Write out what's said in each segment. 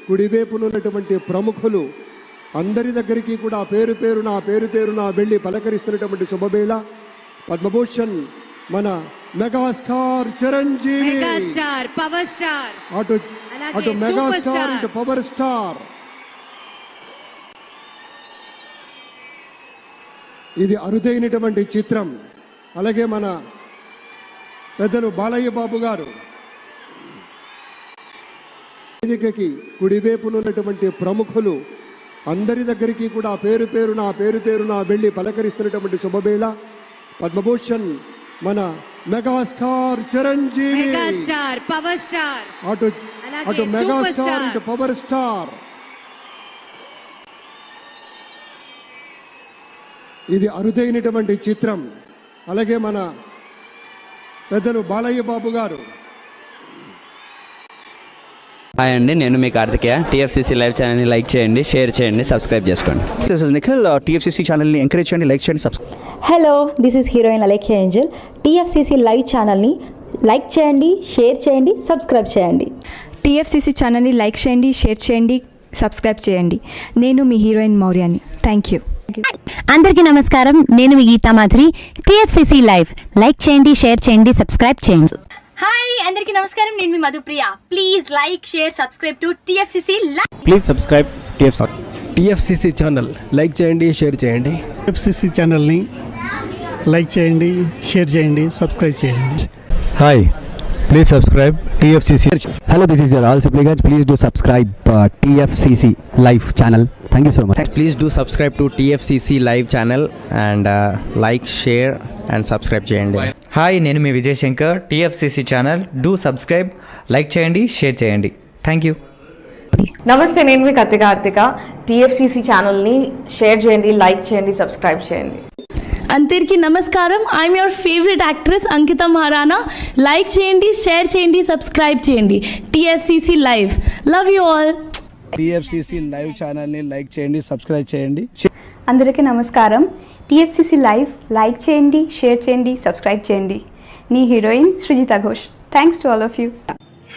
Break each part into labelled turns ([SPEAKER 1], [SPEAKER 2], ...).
[SPEAKER 1] కుడివైపునున్నటువంటి ప్రముఖులు అందరి దగ్గరికి కూడా పేరు పేరున వెళ్ళి పలకరిస్తున్నటువంటి శుభవేళ. పద్మభూషణ్ మన megastar Chiranjeevi,
[SPEAKER 2] megastar power star,
[SPEAKER 1] అటు మెగాస్టార్ ఇటు పవర్ స్టార్. ఇది అరుదైనటువంటి చిత్రం. అలాగే మన పెద్దలు బాలయ్య బాబు గారు వేదికకి కుడివైపునున్నటువంటి ప్రముఖులు అందరి దగ్గరికి కూడా పేరు పేరున వెళ్ళి పలకరిస్తున్నటువంటి శుభవేళ. పద్మభూషణ్ మన megastar Chiranjeevi,
[SPEAKER 2] megastar power star,
[SPEAKER 1] అటు మెగాస్టార్ ఇటు పవర్ స్టార్. ఇది అరుదైనటువంటి చిత్రం. అలాగే మన పెద్దలు బాలయ్య బాబు గారు.
[SPEAKER 3] హాయ్ అండి, నేను మీ కార్తికేయ. టీఎఫ్సీసీ లైవ్ ఛానల్ని లైక్ చేయండి, షేర్ చేయండి, సబ్స్క్రైబ్ చేసుకోండి.
[SPEAKER 4] This is Nikhil. టీఎఫ్సీసీ ఛానల్ని ఎంకరేజ్ చేయండి, లైక్ చేయండి, subscribe.
[SPEAKER 5] Hello, this is heroine Alekhya Angel. TFCC live ఛానల్ని లైక్ చేయండి, షేర్ చేయండి, సబ్స్క్రైబ్ చేయండి.
[SPEAKER 6] టీఎఫ్సీసీ ఛానల్ని లైక్ చేయండి, షేర్ చేయండి, సబ్స్క్రైబ్ చేయండి. నేను మీ హీరోయిన్ మౌర్యాని. Thank you.
[SPEAKER 7] అందరికీ నమస్కారం, నేను మీ Geetha Madhuri. TFCC live like చేయండి, షేర్ చేయండి, సబ్స్క్రైబ్ చేయండి.
[SPEAKER 8] హాయ్ అందరికీ నమస్కారం, నేను మీ Madhupriya. Please like share subscribe to TFCC live.
[SPEAKER 4] Please subscribe
[SPEAKER 9] TFCC channel like చేయండి, షేర్ చేయండి.
[SPEAKER 10] టీఎఫ్సీసీ ఛానల్ని లైక్ చేయండి, షేర్ చేయండి, సబ్స్క్రైబ్ చేయండి.
[SPEAKER 9] Hi, please subscribe TFCC.
[SPEAKER 11] Hello, this is your all supplicants. Please do subscribe TFCC live channel. Thank you so much.
[SPEAKER 3] Please do subscribe to TFCC live channel and like, share and subscribe చేయండి.
[SPEAKER 12] Hi, నేను మీ Vijay Shankar. TFCC channel do subscribe, like చేయండి, share చేయండి. Thank you.
[SPEAKER 13] నమస్తే, నేను మీ Karthika. TFCC ఛానల్ని share చేయండి, లైక్ చేయండి, సబ్స్క్రైబ్ చేయండి.
[SPEAKER 8] అందరికీ నమస్కారం, I'm your favourite actress Ankita Maharana. Like చేయండి, షేర్ చేయండి, సబ్స్క్రైబ్ చేయండి. TFCC live, love you all.
[SPEAKER 10] TFCC live ఛానల్ని లైక్ చేయండి, సబ్స్క్రైబ్ చేయండి.
[SPEAKER 6] అందరికీ నమస్కారం. టీఎఫ్సీసీ లైవ్ లైక్ చేయండి, షేర్ చేయండి, సబ్స్క్రైబ్ చేయండి. నీ heroine Srujitha Ghosh. Thanks to all of you.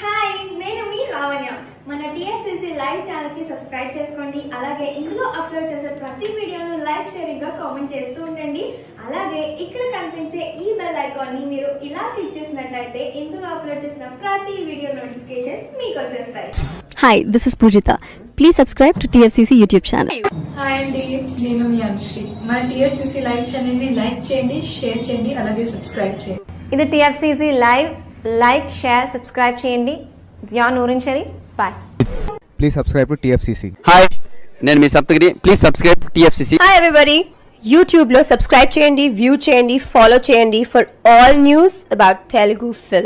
[SPEAKER 8] Hi, నేను మీ లావణ్య. మన టీఎఫ్సీసీ లైవ్ ఛానల్కి సబ్స్క్రైబ్ చేసుకోండి. అలాగే ఇందులో అప్లోడ్ చేసే ప్రతి వీడియోను లైక్, షేరింగ్గా కామెంట్ చేస్తూ ఉండండి. అలాగే ఇక్కడ కనిపించే ఈ బెల్ ఐకాన్ని మీరు ఇలా క్లిక్ చేసినట్లయితే ఇందులో అప్లోడ్ చేసిన ప్రతి వీడియో నోటిఫికేషన్స్ మీకు వచ్చేస్తాయి.
[SPEAKER 7] Hi, this is Poojitha. Please subscribe to TFCC YouTube channel.
[SPEAKER 13] Hi అండి, నేను మీ అనుశ్రీ. మన టీఎఫ్సీసీ లైవ్ ఛానల్ని లైక్ చేయండి, షేర్ చేయండి, అలాగే సబ్స్క్రైబ్ చేయండి.
[SPEAKER 8] ఇది TFCC live, like, share, subscribe చేయండి. Zia Noorin Sharif. Bye.
[SPEAKER 11] Please subscribe to TFCC.
[SPEAKER 3] Hi, నేను మీ Saptagiri. Please subscribe TFCC.
[SPEAKER 2] Hi everybody, యూట్యూబ్లో సబ్స్క్రైబ్ చేయండి, వ్యూ చేయండి, ఫాలో చేయండి for all news about Telugu film.